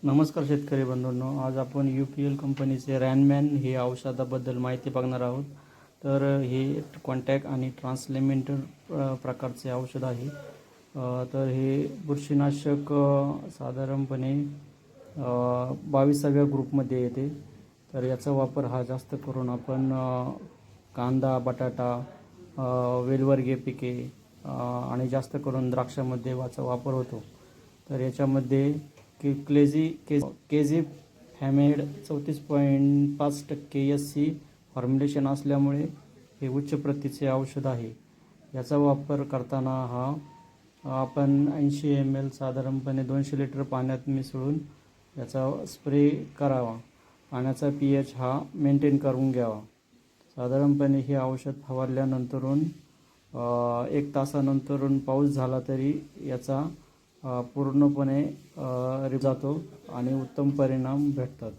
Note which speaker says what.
Speaker 1: नमस्कार शेतकरी बंधूंनो, आज आपण UPL कंपनीचे रॅनमॅन हे औषधाबद्दल माहिती बघणार आहोत. तर हे कॉन्टॅक्ट आणि ट्रान्सलेमेंटर प्रकारचे औषध आहे. तर हे बुरशीनाशक साधारणपणे 22व्या ग्रुपमध्ये येते. तर याचा वापर हा जास्त करून आपण कांदा, बटाटा, वेलवर्गीय पिके आणि जास्त करून द्राक्षामध्ये याचा वापर होतो. तर याच्यामध्ये केझी फॅमेड 34.5% SC फॉर्म्युलेशन असल्यामुळे हे उच्च प्रतीचे औषध आहे. याचा वापर करताना आपण 80 ml साधारणपणे 200 लिटर पाण्यात मिसळून याचा स्प्रे करावा. पाण्याचा pH हा मेंटेन करून घ्यावा. साधारणपणे हे औषध फवारल्यानंतरून 1 तासानंतरून पाऊस झाला तरी याचा पूर्णपणे जातो आणि उत्तम परिणाम भेटतात.